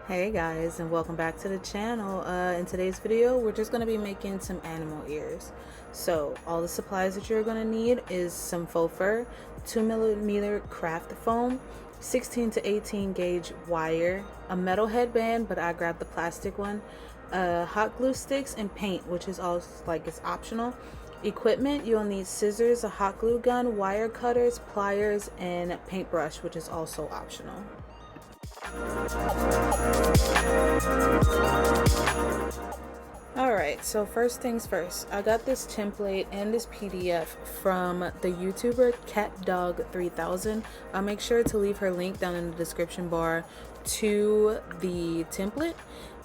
Hey guys, and welcome back to the channel. In today's video we're just going to be making some animal ears. So all the supplies that you're going to need is some faux fur, 2mm craft foam, 16 to 18 gauge wire, a metal headband but I grabbed the plastic one, hot glue sticks, and paint, which is also it's optional. Equipment: you'll need scissors, a hot glue gun, wire cutters, pliers, and a paintbrush, which is also optional. Alright, so first things first, I got this template and this PDF from the YouTuber CatDog3000. I'll make sure to leave her link down in the description bar to the template,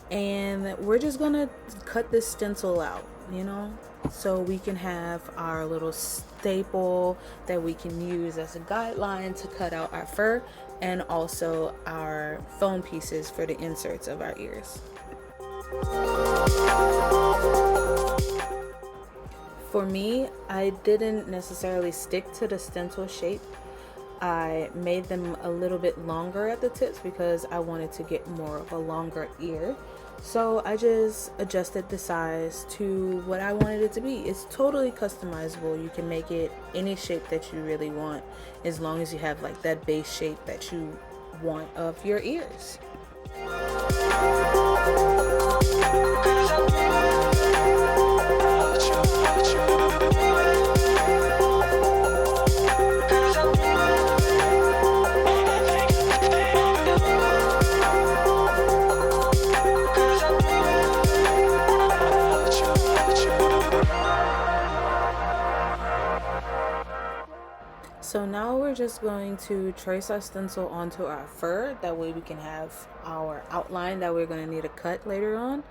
and we're just gonna cut this stencil out, so we can have our little staple that we can use as a guideline to cut out our fur, and also our foam pieces for the inserts of our ears. For me, I didn't necessarily stick to the stencil shape. I made them a little bit longer at the tips because I wanted to get more of a longer ear. So I just adjusted the size to what I wanted it to be. It's totally customizable. You can make it any shape that you really want, as long as you have like that base shape that you want of your ears. So now we're just going to trace our stencil onto our fur. That way we can have our outline that we're going to need to cut later on.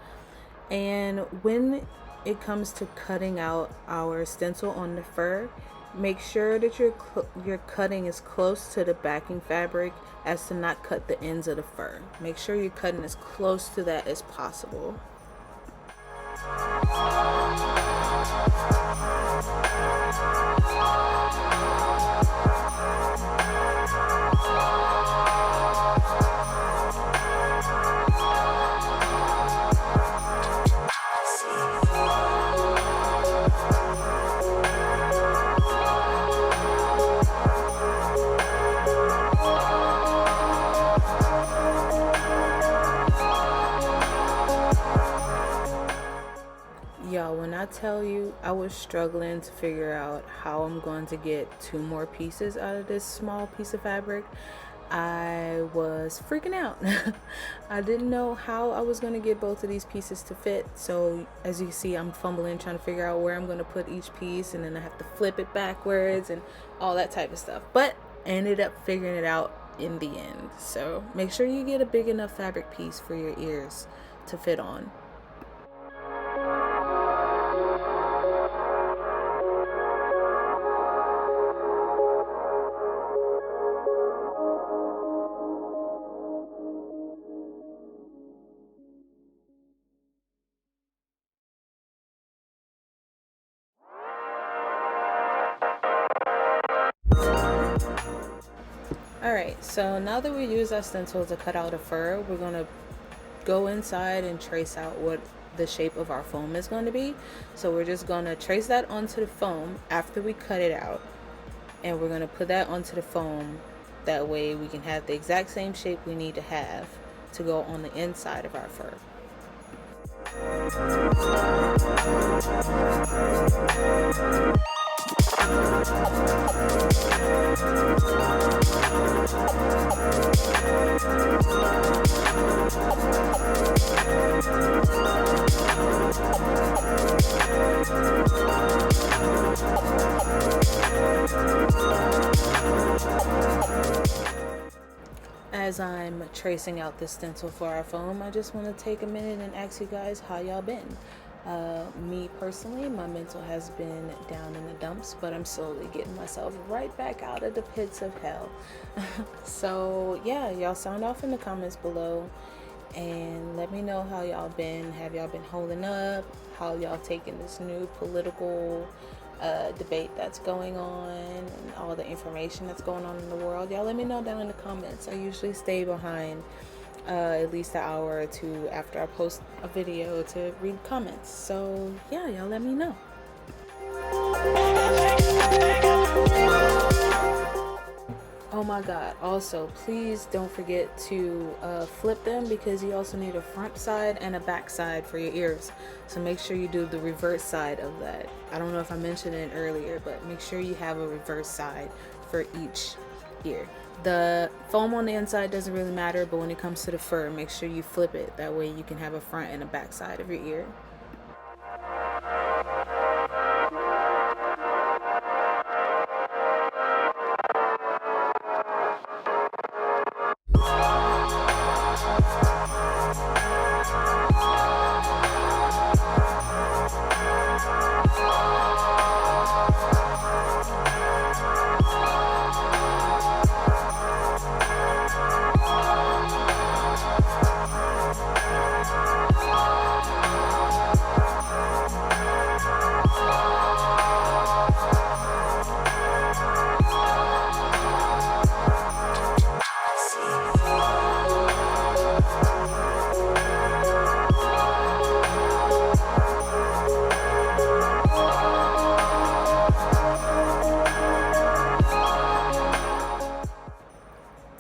And when it comes to cutting out our stencil on the fur, make sure that your cutting is close to the backing fabric as to not cut the ends of the fur. Make sure you're cutting as close to that as possible. Y'all, when I tell you I was struggling to figure out how I'm going to get 2 more pieces out of this small piece of fabric, I was freaking out. I didn't know how I was going to get both of these pieces to fit. So as you see, I'm fumbling trying to figure out where I'm going to put each piece, and then I have to flip it backwards and all that type of stuff. But I ended up figuring it out in the end. So make sure you get a big enough fabric piece for your ears to fit on. Alright, so now that we use our stencil to cut out a fur, we're going to go inside and trace out what the shape of our foam is going to be. So we're just going to trace that onto the foam after we cut it out, and we're going to put that onto the foam. That way we can have the exact same shape we need to have to go on the inside of our fur. As I'm tracing out the stencil for our foam, I just want to take a minute and ask you guys how y'all been. Me personally, my mental has been down in the dumps, but I'm slowly getting myself right back out of the pits of hell. So yeah, y'all sound off in the comments below and let me know how y'all been. Have y'all been holding up? How y'all taking this new political debate that's going on and all the information that's going on in the world? Y'all let me know down in the comments. I usually stay behind at least an hour or two after I post a video to read comments. So yeah, y'all let me know. Oh my god, also please don't forget to flip them, because you also need a front side and a back side for your ears. So make sure you do the reverse side of that. I don't know if I mentioned it earlier, but make sure you have a reverse side for each ear. The foam on the inside doesn't really matter, but when it comes to the fur, make sure you flip it. That way you can have a front and a back side of your ear.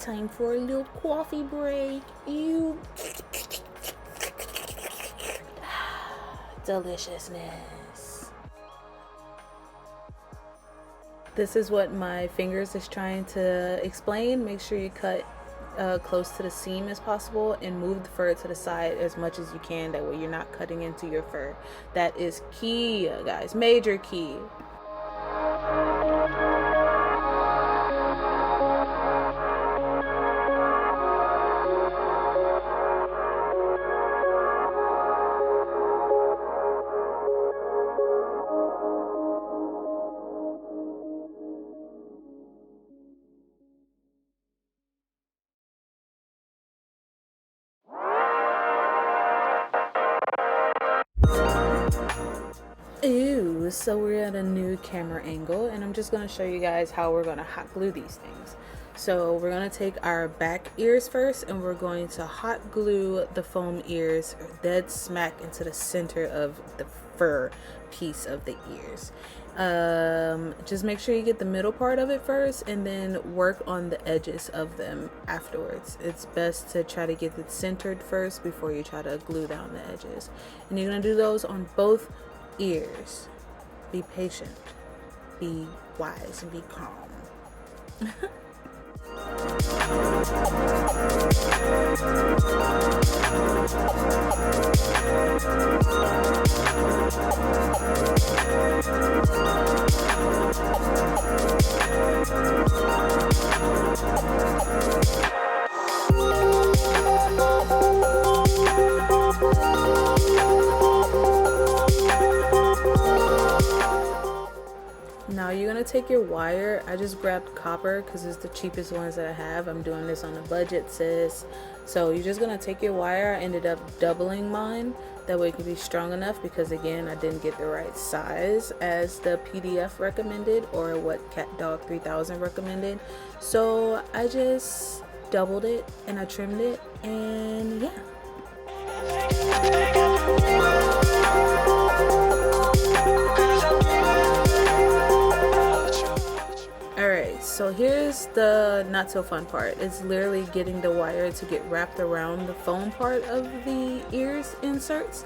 Time for a little coffee break. Ew. Deliciousness. This is what my fingers is trying to explain. Make sure you cut close to the seam as possible and move the fur to the side as much as you can. That way you're not cutting into your fur. That is key, guys. Major key. Ew, so we're at a new camera angle, and I'm just going to show you guys how we're going to hot glue these things. So we're going to take our back ears first, and we're going to hot glue the foam ears dead smack into the center of the fur piece of the ears. Just make sure you get the middle part of it first, and then work on the edges of them afterwards. It's best to try to get it centered first before you try to glue down the edges. And you're going to do those on both ears. Be patient, be wise, and be calm. Now you're gonna take your wire. I just grabbed copper because it's the cheapest ones that I have. I'm doing this on a budget, sis. So you're just gonna take your wire. I ended up doubling mine. That way it can be strong enough, because again, I didn't get the right size as the PDF recommended or what CatDog3000 recommended. So I just doubled it and I trimmed it, and yeah. Alright, so here's the not so fun part. It's literally getting the wire to get wrapped around the foam part of the ears inserts.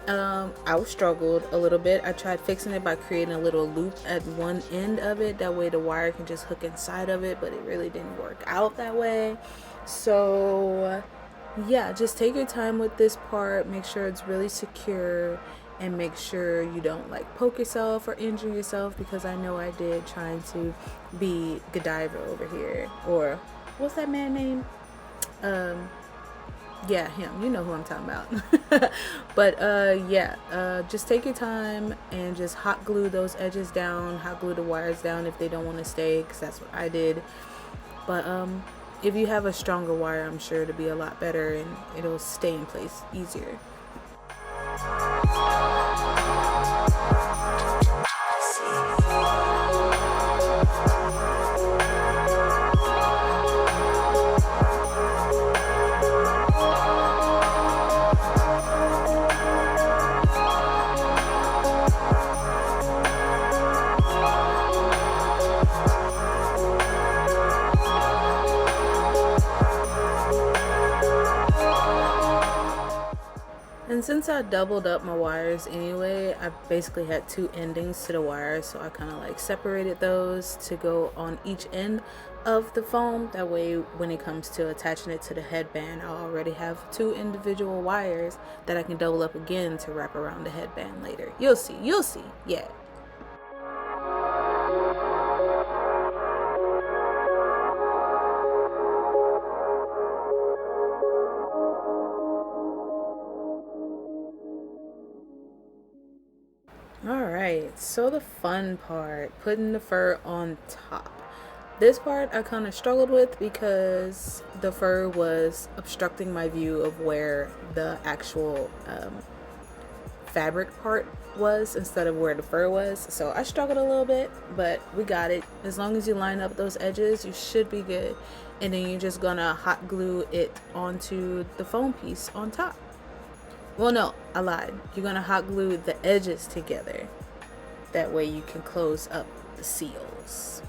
I struggled a little bit. I tried fixing it by creating a little loop at one end of it. That way the wire can just hook inside of it, but it really didn't work out that way. So yeah, just take your time with this part. Make sure it's really secure, and make sure you don't like poke yourself or injure yourself, because I know I did, trying to be Godiva over here. Or what's that man name? Yeah, him. You know who I'm talking about. But yeah, just take your time and just hot glue those edges down, hot glue the wires down if they don't want to stay, because that's what I did. But if you have a stronger wire, I'm sure it'll be a lot better and it'll stay in place easier. And since I doubled up my wires anyway, I basically had two endings to the wires, so I kind of like separated those to go on each end of the foam. That way when it comes to attaching it to the headband, I'll already have two individual wires that I can double up again to wrap around the headband later. You'll see, yeah. Alright, so the fun part, putting the fur on top. This part I kind of struggled with because the fur was obstructing my view of where the actual fabric part was instead of where the fur was. So I struggled a little bit, but we got it. As long as you line up those edges, you should be good. And then you're just gonna hot glue it onto the foam piece on top. Well, no, I lied. You're gonna hot glue the edges together. That way you can close up the seals.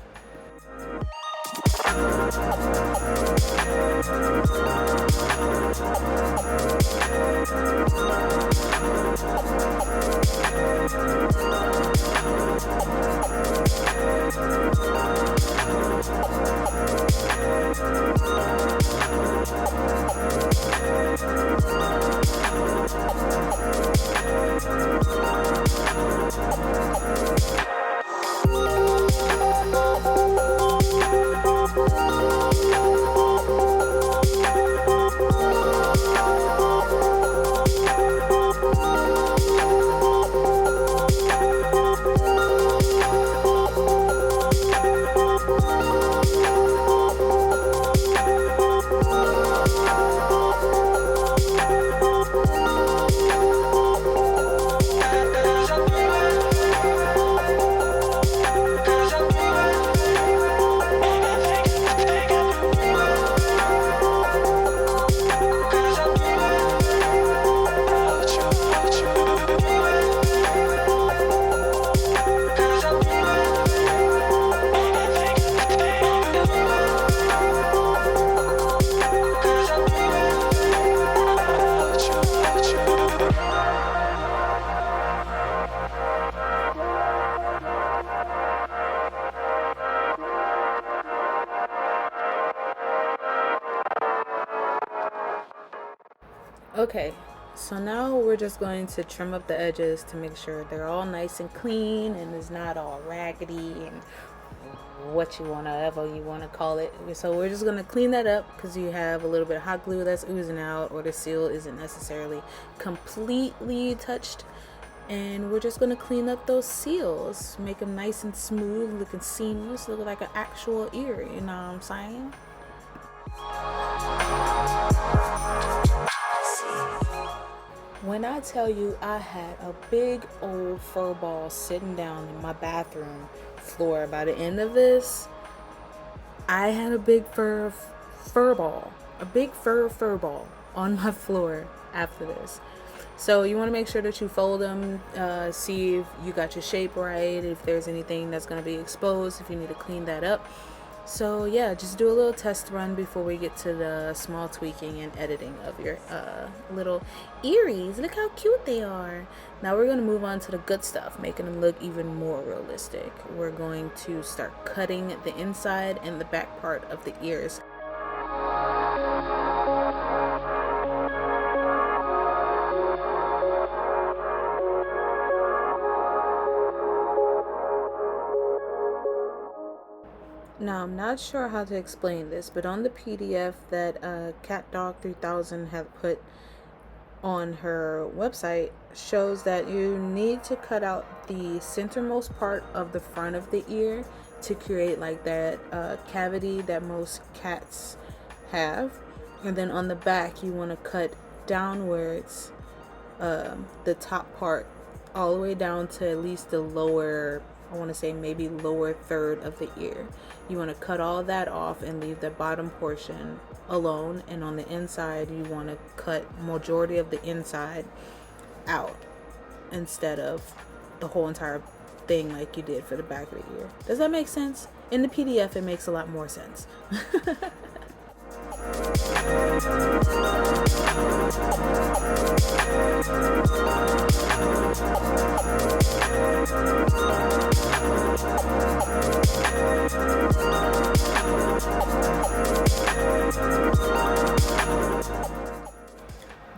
Okay, so now we're just going to trim up the edges to make sure they're all nice and clean and it's not all raggedy and what you want to ever you want to call it. So we're just going to clean that up because you have a little bit of hot glue that's oozing out or the seal isn't necessarily completely touched. And we're just going to clean up those seals, make them nice and smooth, looking seamless, look like an actual ear, you know what I'm saying? When I tell you I had a big old fur ball sitting down in my bathroom floor by the end of this, I had a big fur ball, a big fur ball on my floor after this. So you want to make sure that you fold them, see if you got your shape right, if there's anything that's going to be exposed, if you need to clean that up. So yeah, just do a little test run before we get to the small tweaking and editing of your little earrings. Look how cute they are. Now we're going to move on to the good stuff, making them look even more realistic. We're going to start cutting the inside and the back part of the ears. Now, I'm not sure how to explain this, but on the PDF that CatDog3000 had put on her website shows that you need to cut out the centermost part of the front of the ear to create like that cavity that most cats have. And then on the back, you want to cut downwards the top part all the way down to at least the lower, I want to say maybe lower third of the ear. You want to cut all that off and leave the bottom portion alone, and on the inside you want to cut majority of the inside out instead of the whole entire thing like you did for the back of the ear. Does that make sense? In the PDF it makes a lot more sense.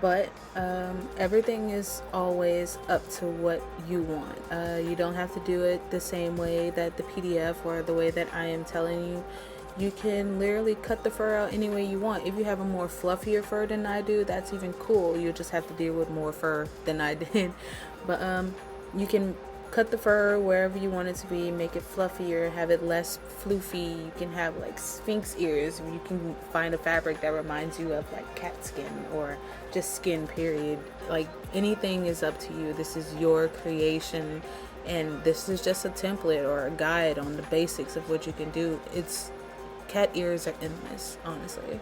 But everything is always up to what you want. You don't have to do it the same way that the PDF or the way that I am telling you. You can literally cut the fur out any way you want. If you have a more fluffier fur than I do, that's even cool. You just have to deal with more fur than I did. But you can cut the fur wherever you want it to be, make it fluffier, have it less floofy. You can have like sphinx ears. You can find a fabric that reminds you of like cat skin or just skin, period. Like anything is up to you. This is your creation, and this is just a template or a guide on the basics of what you can do. It's cat ears are endless, honestly.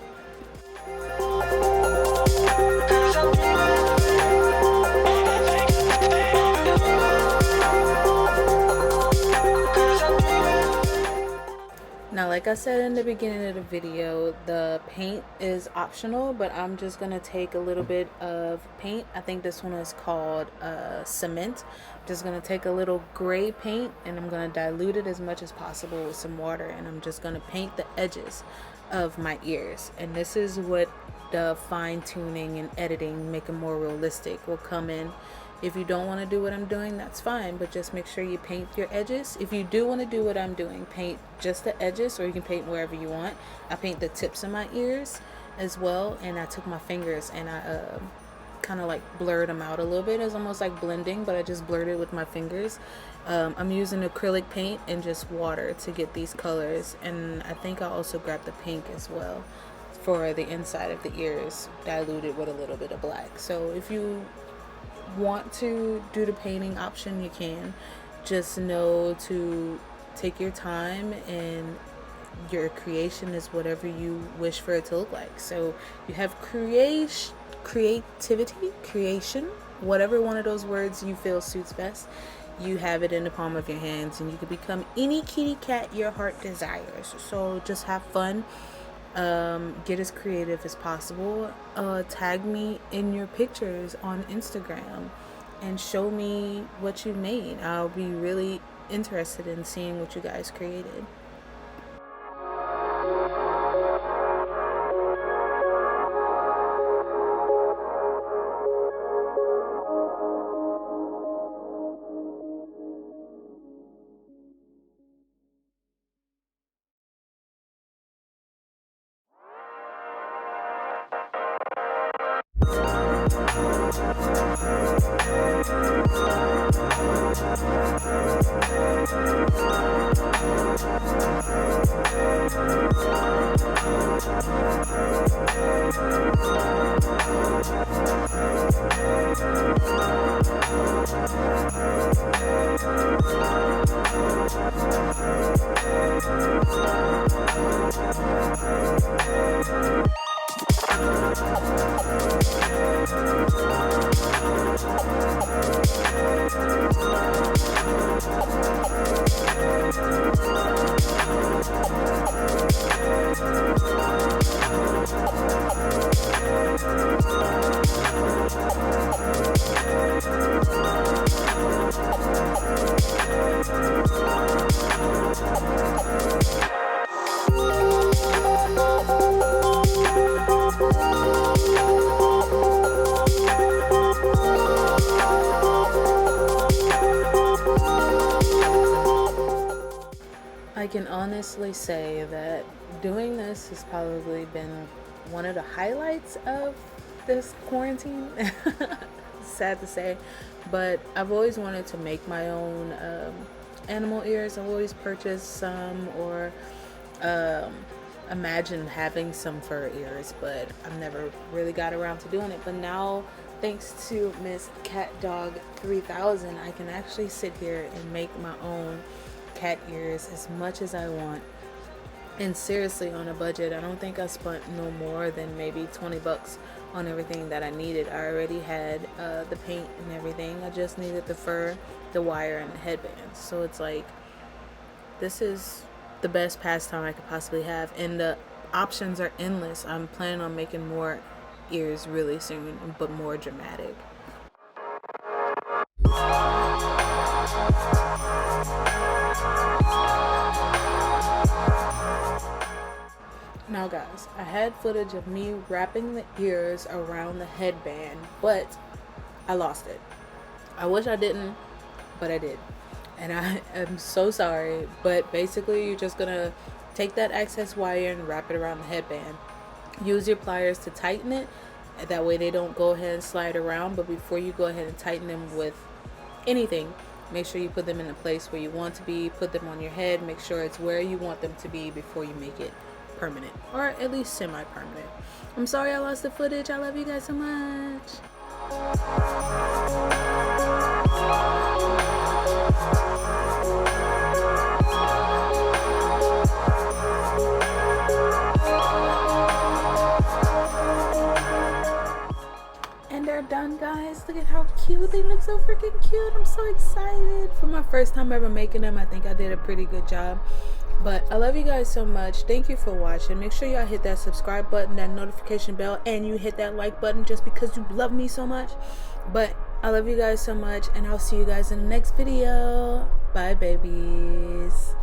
Now, like I said in the beginning of the video, the paint is optional, but I'm just going to take a little bit of paint. I think this one is called cement. I'm just going to take a little gray paint and I'm going to dilute it as much as possible with some water, and I'm just going to paint the edges of my ears. And this is what the fine tuning and editing, make it more realistic, will come in. If you don't want to do what I'm doing, that's fine, but just make sure you paint your edges. If you do want to do what I'm doing, paint just the edges, or you can paint wherever you want. I paint the tips of my ears as well, and I took my fingers and I kind of like blurred them out a little bit. It's almost like blending, but I just blurred it with my fingers. I'm using acrylic paint and just water to get these colors, and I think I also grabbed the pink as well for the inside of the ears, diluted with a little bit of black. So if you want to do the painting option, you can. Just know to take your time, and your creation is whatever you wish for it to look like. So you have creativity, creation, whatever one of those words you feel suits best. You have it in the palm of your hands, and you can become any kitty cat your heart desires. So just have fun. Get as creative as possible. Tag me in your pictures on Instagram and show me what you made. I'll be really interested in seeing what you guys created. I can honestly say that doing this has probably been one of the highlights of this quarantine. Sad to say, but I've always wanted to make my own animal ears. I've always purchased some, or imagined having some fur ears, but I've never really got around to doing it. But now, thanks to Miss CatDog3000, I can actually sit here and make my own cat ears as much as I want, and seriously on a budget. I don't think I spent no more than maybe 20 bucks on everything that I needed. I already had the paint and everything. I just needed the fur, the wire, and the headbands. So it's like, this is the best pastime I could possibly have, and the options are endless. I'm planning on making more ears really soon, but more dramatic. Now guys, I had footage of me wrapping the ears around the headband, but I lost it. I wish I didn't, but I did. And I am so sorry, but basically you're just gonna take that excess wire and wrap it around the headband. Use your pliers to tighten it, that way they don't go ahead and slide around. But before you go ahead and tighten them with anything, make sure you put them in a place where you want to be. Put them on your head, make sure it's where you want them to be before you make it permanent, or at least semi-permanent. I'm sorry I lost the footage. I love you guys so much. And they're done, guys. Look at how cute they look. So freaking cute. I'm so excited. For my first time ever making them, I think I did a pretty good job. But I love you guys so much. Thank you for watching. Make sure y'all hit that subscribe button, that notification bell, and you hit that like button just because you love me so much. But I love you guys so much, and I'll see you guys in the next video. Bye, babies.